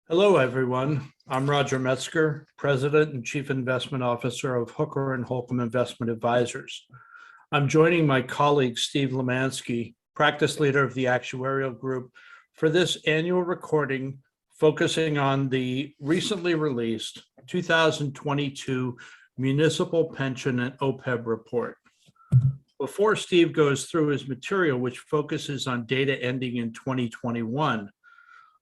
Hello, everyone. I'm Roger Metzger, President and Chief Investment Officer of Hooker and Holcomb Investment Advisors. I'm joining my colleague, Steve Lemansky, Practice Leader of the Actuarial Group, for this annual recording focusing on the recently released 2022 Municipal Pension and OPEB Report. Before Steve goes through his material, which focuses on data ending in 2021,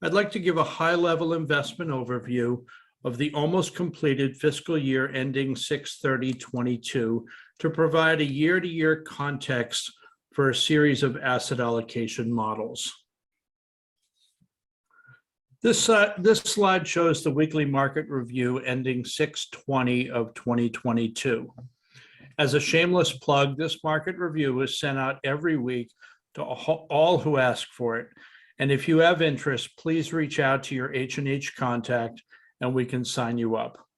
I'd like to give a high-level investment overview of the almost completed fiscal year ending 6/30/22 to provide a year-to-year context for a series of asset allocation models. This slide shows the weekly market review ending 6/20 of 2022. As a shameless plug, this market review is sent out every week to all who ask for it. And if you have interest, please reach out to your H&H contact and we can sign you up.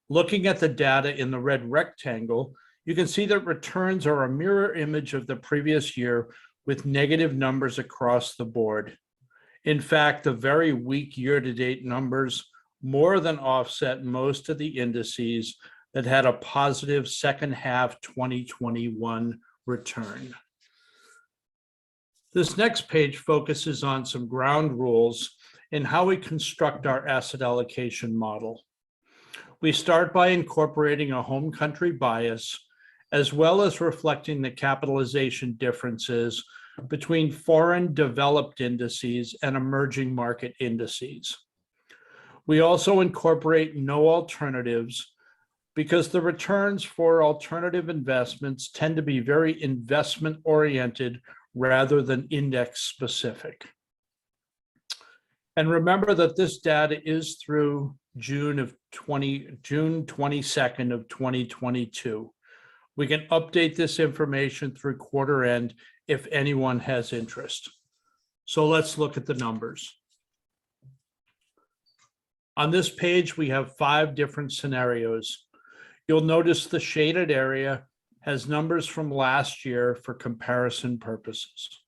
Looking at the data in the red rectangle, you can see that returns are a mirror image of the previous year with negative numbers across the board. In fact, the very weak year-to-date numbers more than offset most of the indices that had a positive second half 2021 return. This next page focuses on some ground rules in how we construct our asset allocation model. We start by incorporating a home country bias, as well as reflecting the capitalization differences between foreign developed indices and emerging market indices. We also incorporate no alternatives because the returns for alternative investments tend to be very investment oriented rather than index specific. And remember that this data is through June 22nd of 2022. We can update this information through quarter end if anyone has interest. So let's look at the numbers. On this page, we have 5 different scenarios. You'll notice the shaded area has numbers from last year for comparison purposes.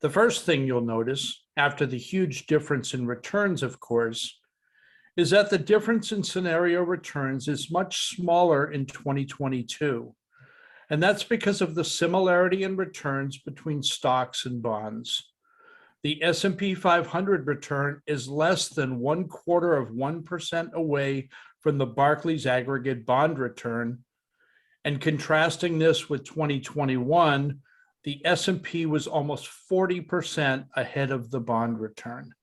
The first thing you'll notice, after the huge difference in returns, of course, is that the difference in scenario returns is much smaller in 2022. And that's because of the similarity in returns between stocks and bonds. The S&P 500 return is less than 0.25% away from the Barclays aggregate bond return. And contrasting this with 2021, the S&P was almost 40% ahead of the bond return.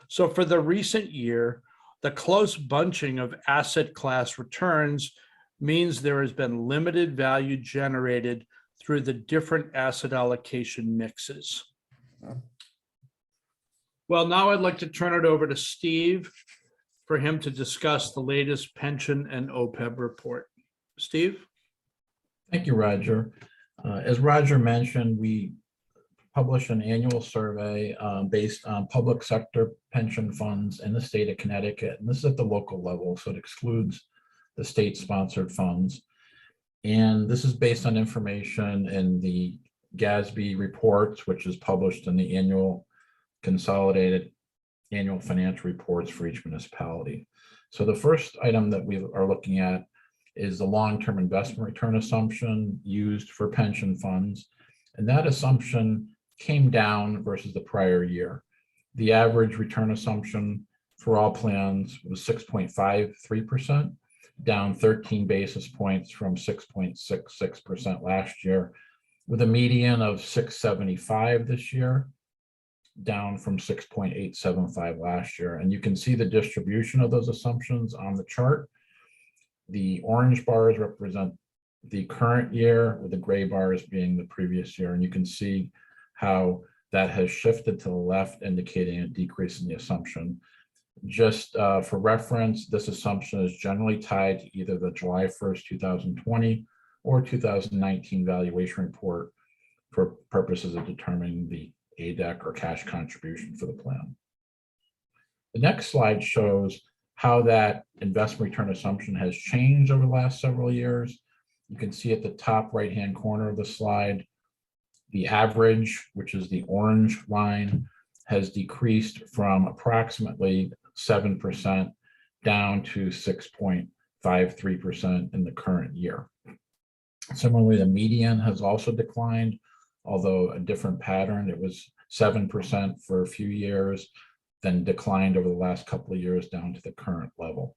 So for the recent year, the close bunching of asset class returns means there has been limited value generated through the different asset allocation mixes. Well, now I'd like to turn it over to Steve for him to discuss the latest pension and OPEB report. Steve? Thank you, Roger. As Roger mentioned, we publish an annual survey based on public sector pension funds in the state of Connecticut. And this is at the local level, so it excludes the state-sponsored funds. And this is based on information in the GASB reports, which is published in the annual consolidated annual financial reports for each municipality. So the first item that we are looking at is the long-term investment return assumption used for pension funds. And that assumption came down versus the prior year. The average return assumption for all plans was 6.53%, down 13 basis points from 6.66% last year, with a median of 6.75 this year, down from 6.875 last year. And you can see the distribution of those assumptions on the chart. The orange bars represent the current year, with the gray bars being the previous year. And you can see how that has shifted to the left, indicating a decrease in the assumption. Just for reference, this assumption is generally tied to either the July 1st, 2020 or 2019 valuation report for purposes of determining the ADEC or cash contribution for the plan. The next slide shows how that investment return assumption has changed over the last several years. You can see at the top right-hand corner of the slide, the average, which is the orange line, has decreased from approximately 7% down to 6.53% in the current year. Similarly, the median has also declined, although a different pattern. It was 7% for a few years, then declined over the last couple of years down to the current level.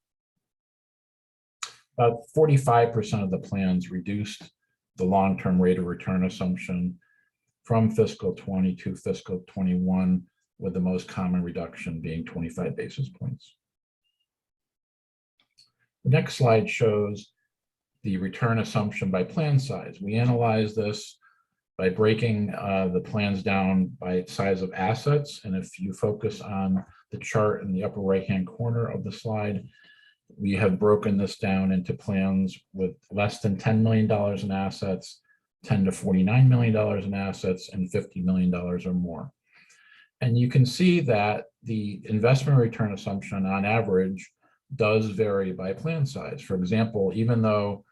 About 45% of the plans reduced the long-term rate of return assumption from fiscal 20 to fiscal 21, with the most common reduction being 25 basis points. The next slide shows the return assumption by plan size. We analyze this by breaking the plans down by size of assets. And if you focus on the chart in the upper right-hand corner of the slide, we have broken this down into plans with less than $10 million in assets, $10 to $49 million in assets, and $50 million or more. And you can see that the investment return assumption on average does vary by plan size. For example, even though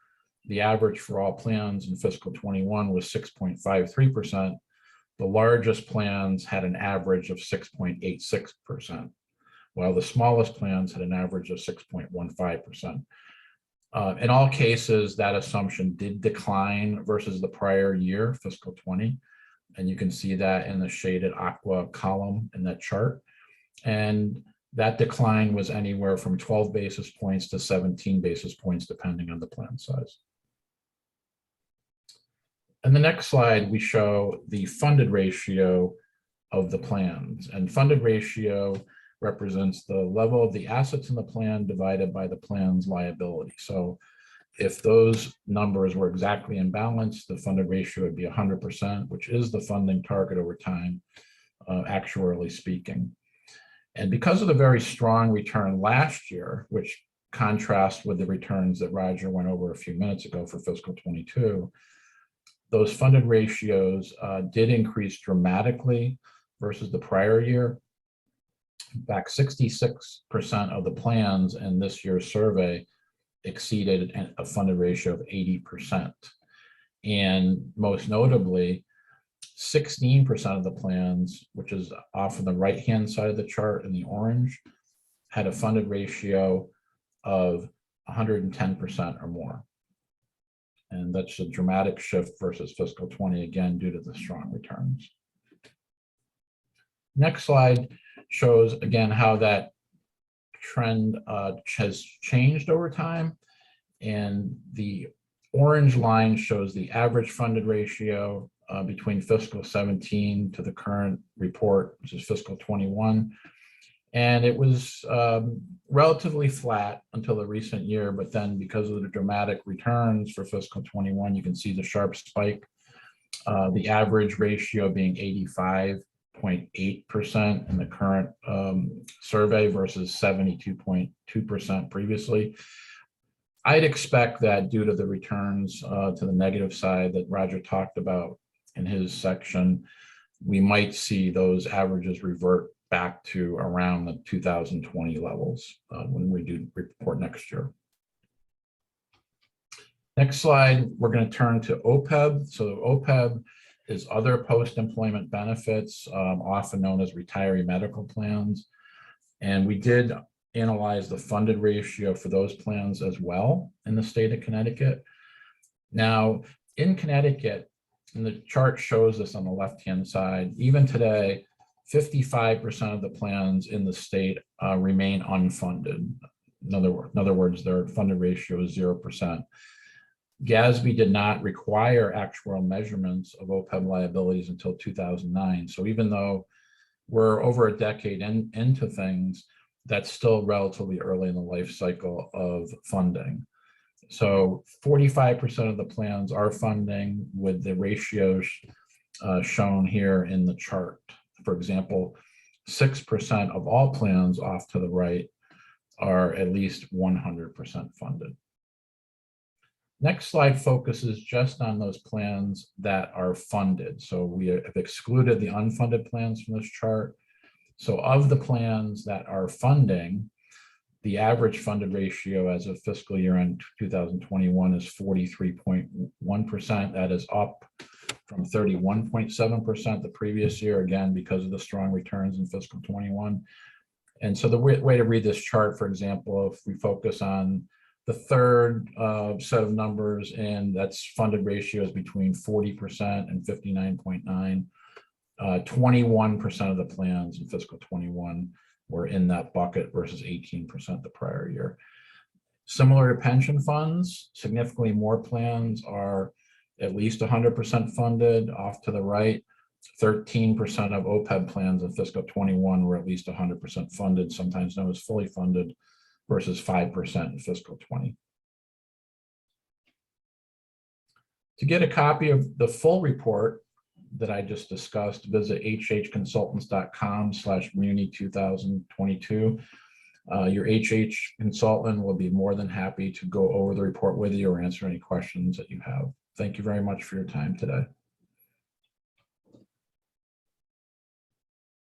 the average for all plans in fiscal 21 was 6.53%, the largest plans had an average of 6.86%, while the smallest plans had an average of 6.15%. In all cases, that assumption did decline versus the prior year, fiscal 20. And you can see that in the shaded aqua column in that chart. And that decline was anywhere from 12 basis points to 17 basis points, depending on the plan size. In the next slide, we show the funded ratio of the plans. And funded ratio represents the level of the assets in the plan divided by the plan's liability. So if those numbers were exactly in balance, the funded ratio would be 100%, which is the funding target over time, actuarially speaking. And because of the very strong return last year, which contrasts with the returns that Roger went over a few minutes ago for fiscal 22, those funded ratios did increase dramatically versus the prior year. In fact, 66% of the plans in this year's survey exceeded a funded ratio of 80%. And most notably, 16% of the plans, which is off on the right-hand side of the chart in the orange, had a funded ratio of 110% or more. And that's a dramatic shift versus fiscal 20, again, due to the strong returns. Next slide shows, again, how that trend has changed over time. And the orange line shows the average funded ratio between fiscal 17 to the current report, which is fiscal 21. And it was relatively flat until the recent year, but then because of the dramatic returns for fiscal 21, you can see the sharp spike, the average ratio being 85.8% in the current survey versus 72.2% previously. I'd expect that due to the returns to the negative side that Roger talked about in his section, we might see those averages revert back to around the 2020 levels when we do report next year. Next slide, we're going to turn to OPEB. So OPEB is other post-employment benefits, often known as retiree medical plans. And we did analyze the funded ratio for those plans as well in the state of Connecticut. Now, in Connecticut, and the chart shows this on the left-hand side, even today, 55% of the plans in the state remain unfunded. In other words, their funded ratio is 0%. GASB did not require actuarial measurements of OPEB liabilities until 2009. So even though we're over a decade into things, that's still relatively early in the life cycle of funding. So 45% of the plans are funding with the ratios shown here in the chart. For example, 6% of all plans off to the right are at least 100% funded. Next slide focuses just on those plans that are funded. So we have excluded the unfunded plans from this chart. So of the plans that are funding, the average funded ratio as of fiscal year end 2021 is 43.1%. That is up from 31.7% the previous year, again, because of the strong returns in fiscal 21. And so the way to read this chart, for example, if we focus on the third set of numbers, and that's funded ratios between 40% and 59.9, 21% of the plans in fiscal 21 were in that bucket versus 18% the prior year. Similar to pension funds, significantly more plans are at least 100% funded. Off to the right, 13% of OPEB plans in fiscal 21 were at least 100% funded, sometimes known as fully funded, versus 5% in fiscal 20. To get a copy of the full report that I just discussed, visit hhconsultants.com/muni2022. Your HH consultant will be more than happy to go over the report with you or answer any questions that you have. Thank you very much for your time today.